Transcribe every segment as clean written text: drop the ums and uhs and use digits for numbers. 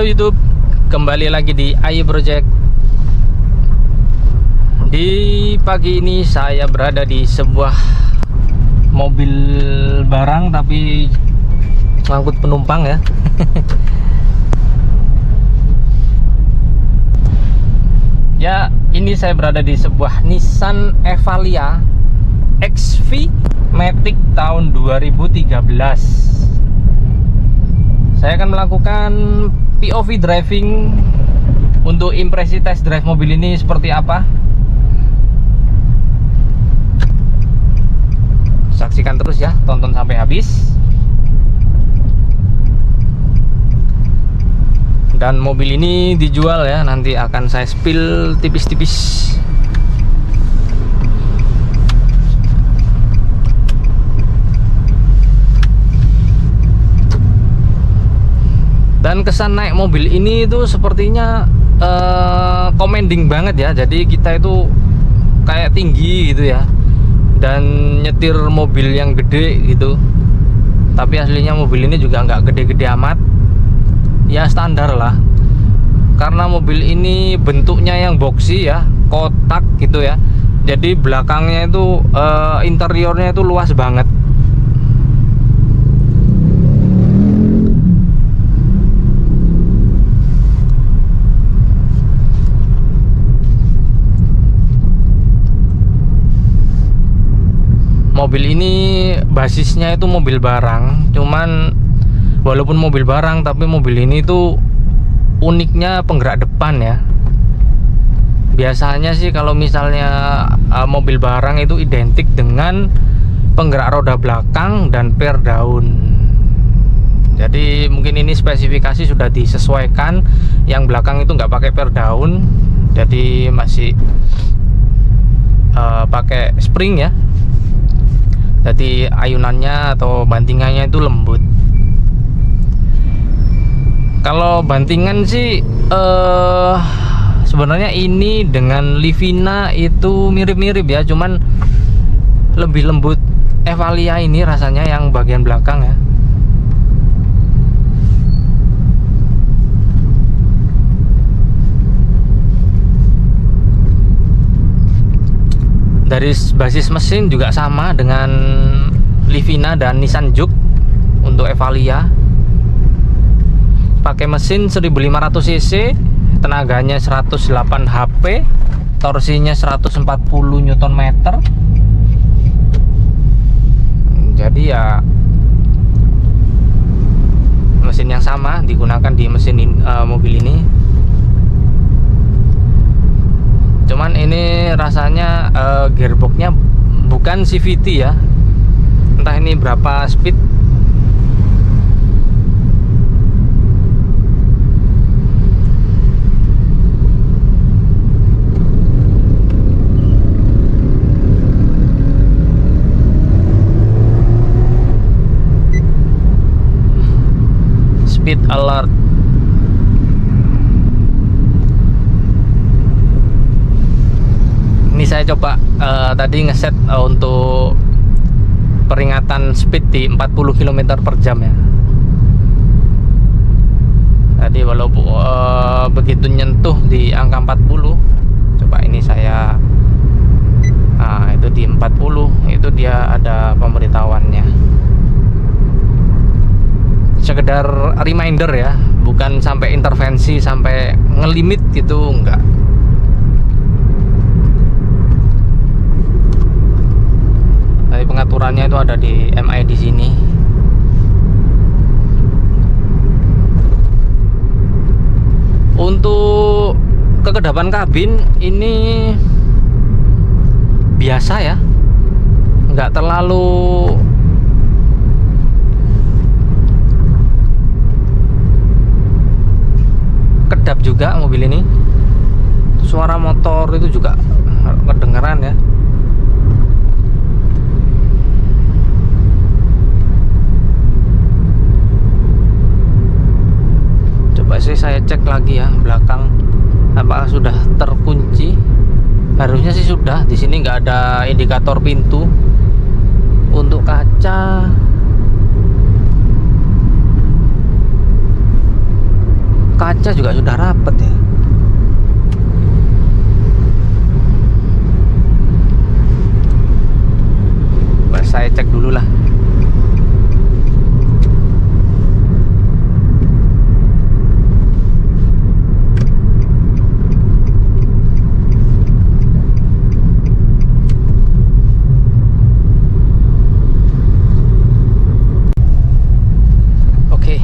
Halo YouTube, kembali lagi di Ayu Project. Di pagi ini saya berada di sebuah mobil barang tapi ngangkut penumpang ya. Ya, ini saya berada di sebuah Nissan Evalia XV Matic tahun 2013. Saya akan melakukan POV driving untuk impresi test drive mobil ini seperti apa. Saksikan terus ya, tonton sampai habis. Dan mobil ini dijual ya, nanti akan saya spill tipis-tipis. Dan kesan naik mobil ini itu sepertinya commanding banget ya. Jadi kita itu kayak tinggi gitu ya, dan nyetir mobil yang gede gitu. Tapi aslinya mobil ini juga nggak gede-gede amat, ya standar lah. Karena mobil ini bentuknya yang boxy ya, kotak gitu ya. Jadi belakangnya itu interiornya itu luas banget. Mobil ini basisnya itu mobil barang, cuman walaupun mobil barang tapi mobil ini tuh uniknya penggerak depan ya. Biasanya sih kalau misalnya mobil barang itu identik dengan penggerak roda belakang dan per daun. Jadi mungkin ini spesifikasi sudah disesuaikan, yang belakang itu nggak pakai per daun, jadi masih pakai spring ya. Jadi ayunannya atau bantingannya itu lembut. Kalau bantingan sih sebenarnya ini dengan Livina itu mirip-mirip ya, cuman lebih lembut Evalia ini rasanya yang bagian belakang ya. Dari basis mesin juga sama dengan Livina dan Nissan Juke untuk Evalia. Pakai mesin 1500 cc, tenaganya 108 HP, torsinya 140 Nm. Jadi ya mesin yang sama digunakan di mesin mobil ini. Cuman ini rasanya gearboxnya bukan CVT ya, entah ini berapa speed. Speed alert. Ini saya coba tadi ngeset untuk peringatan speed di 40 km per jam ya. Tadi walaupun begitu nyentuh di angka 40, coba ini saya itu di 40, itu dia ada pemberitahuannya. Sekedar reminder ya, bukan sampai intervensi sampai ngelimit gitu, enggak. Pengaturannya itu ada di MI di sini. Untuk kekedapan kabin ini biasa ya, nggak terlalu kedap juga mobil ini. Suara motor itu juga kedengeran ya. Saya cek lagi ya belakang, apakah sudah terkunci. Harusnya sih sudah. Di sini nggak ada indikator pintu. Untuk kaca kaca juga sudah rapet ya. Saya cek dulu lah. Oke.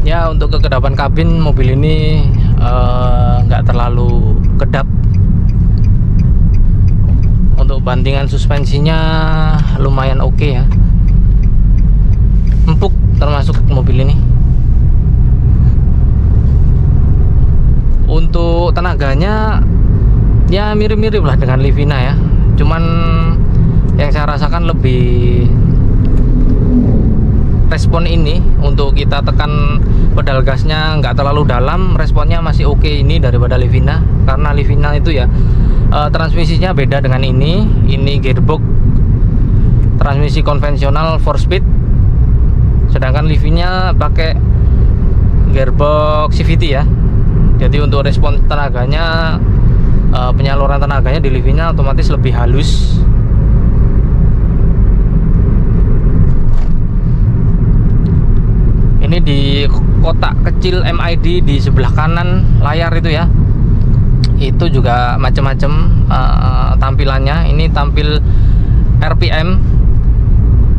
Ya, untuk kekedapan kabin mobil ini nggak terlalu kedap. Untuk bantingan suspensinya lumayan oke ya, empuk termasuk mobil ini. Untuk tenaganya ya mirip-mirip lah dengan Livina ya, cuman yang saya rasakan lebih respon ini untuk kita tekan pedal gasnya nggak terlalu dalam, responnya masih oke ini daripada Livina. Karena Livina itu ya transmisinya beda dengan ini gearbox transmisi konvensional 4 speed, sedangkan Livina pakai gearbox CVT ya. Jadi untuk respon tenaganya, penyaluran tenaganya di Livina otomatis lebih halus. Ini di kotak kecil MID di sebelah kanan layar itu ya, itu juga macam-macam tampilannya. Ini tampil RPM,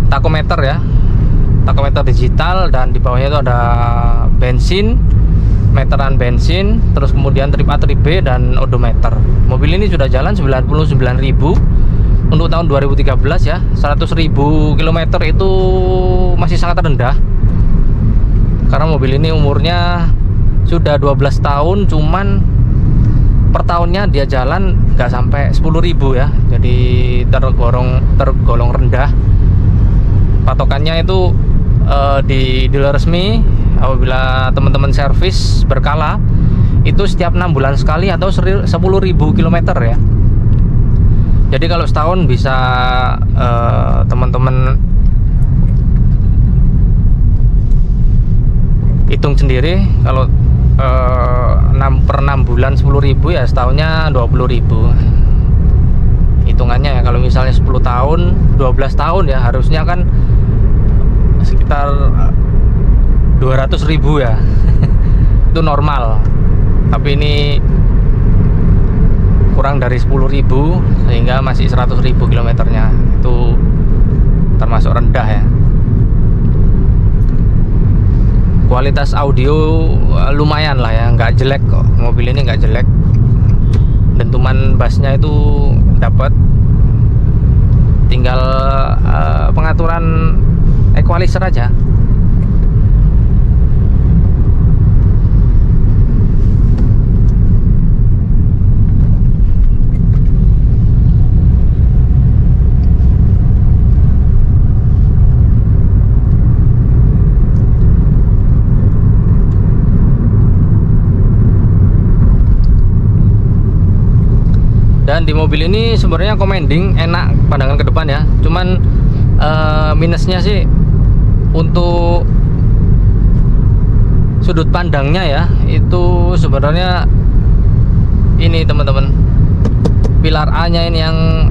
takometer ya, takometer digital, dan di bawahnya itu ada bensin, meteran bensin, terus kemudian trip A, trip B, dan odometer. Mobil ini sudah jalan 99.000 untuk tahun 2013 ya. 100.000 km itu masih sangat rendah, karena mobil ini umurnya sudah 12 tahun, cuman per tahunnya dia jalan nggak sampai 10.000 ya. Jadi tergolong rendah. Patokannya itu di dealer resmi, apabila teman-teman servis berkala itu setiap 6 bulan sekali atau 10.000 km ya. Jadi kalau setahun bisa teman-teman hitung sendiri, kalau 6 bulan 10.000 ya, setahunnya 20.000 hitungannya ya. Kalau misalnya 10 tahun 12 tahun ya, harusnya kan sekitar 200.000 ya itu normal, tapi ini kurang dari 10.000 sehingga masih 100.000 kilometernya, itu termasuk rendah ya. Kualitas audio lumayan lah ya, nggak jelek kok, mobil ini nggak jelek. Dentuman bassnya itu dapat, tinggal pengaturan equalizer aja. Dan di mobil ini sebenarnya commanding, enak pandangan ke depan ya. Cuman minusnya sih untuk sudut pandangnya ya, itu sebenarnya ini teman-teman, pilar A nya ini yang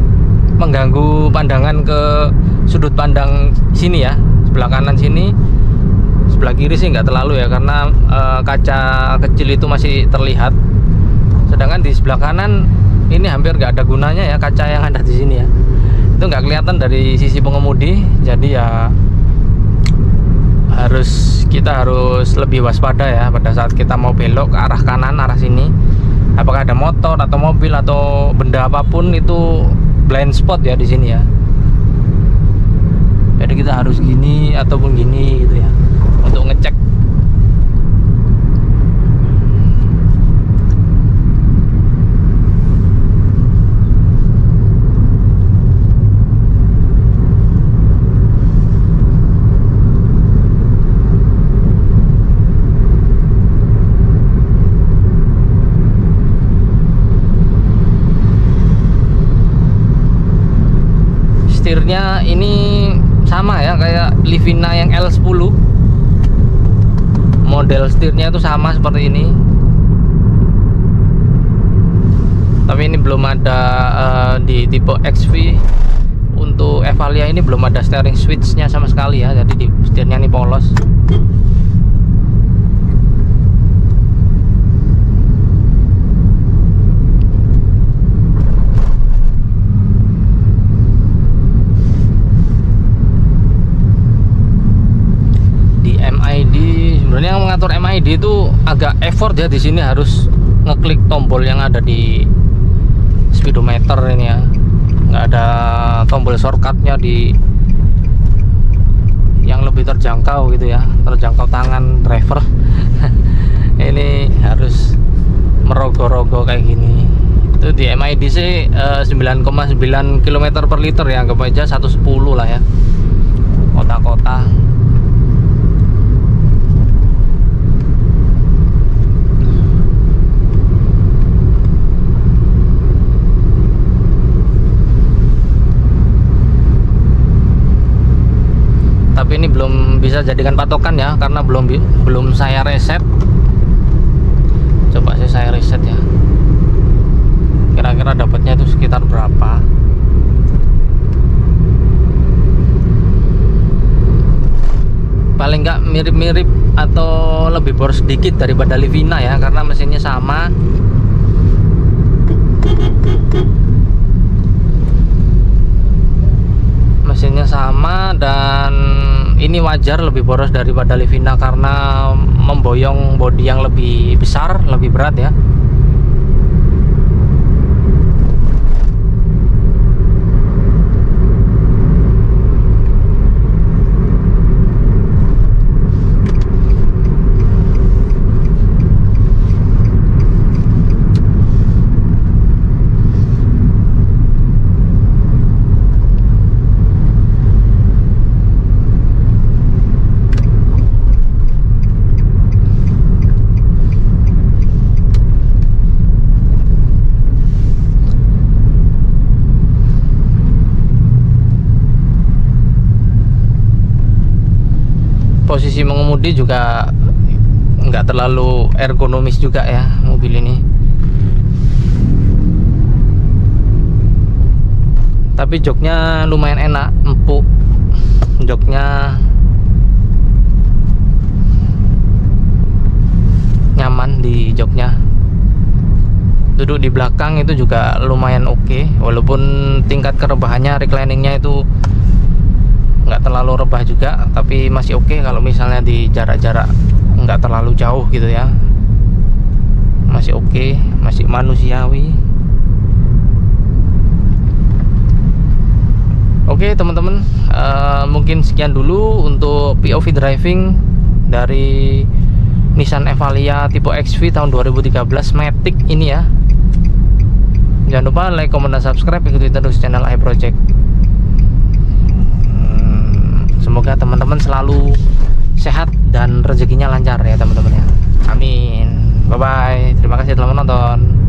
mengganggu pandangan ke sudut pandang sini ya, sebelah kanan sini. Sebelah kiri sih nggak terlalu ya, karena kaca kecil itu masih terlihat. Sedangkan di sebelah kanan ini hampir nggak ada gunanya ya, kaca yang ada di sini ya, itu nggak kelihatan dari sisi pengemudi. Jadi ya kita harus lebih waspada ya pada saat kita mau belok ke arah kanan, arah sini. Apakah ada motor atau mobil atau benda apapun, itu blind spot ya di sini ya. Jadi kita harus gini ataupun gini gitu ya, untuk ngecek. Setirnya ini sama ya kayak Livina yang L10. Model setirnya itu sama seperti ini. Tapi ini belum ada di tipe XV. Untuk Evalia ini belum ada steering switch-nya sama sekali ya. Jadi di setirnya ini polos. Sebenarnya yang mengatur MID itu agak effort ya, di sini harus ngeklik tombol yang ada di speedometer ini ya, nggak ada tombol shortcutnya di yang lebih terjangkau gitu ya, terjangkau tangan driver. Ini harus merogoh-rogoh kayak gini. Itu di MID sih 9,9 km per liter ya, anggap aja 110 lah ya, kota-kota. Tapi ini belum bisa jadikan patokan ya, karena belum saya reset. Coba saya reset ya, kira-kira dapatnya itu sekitar berapa. Paling nggak mirip-mirip atau lebih boros sedikit daripada Livina ya, karena mesinnya sama. Mesinnya sama dan ini wajar lebih boros daripada Livina karena memboyong bodi yang lebih besar, lebih berat ya. Posisi mengemudi juga nggak terlalu ergonomis juga ya mobil ini, tapi joknya lumayan enak, empuk joknya, nyaman di joknya. Duduk di belakang itu juga lumayan oke, walaupun tingkat kerebahannya, recliningnya itu nggak terlalu rebah juga, tapi masih oke kalau misalnya di jarak-jarak nggak terlalu jauh gitu ya, masih oke, masih manusiawi. Oke teman-teman, mungkin sekian dulu untuk POV driving dari Nissan Evalia tipe XV tahun 2013 Matic ini ya. Jangan lupa like, comment, dan subscribe, ikuti terus channel iProject. Semoga teman-teman selalu sehat dan rezekinya lancar ya teman-teman ya. Amin. Bye bye. Terima kasih telah menonton.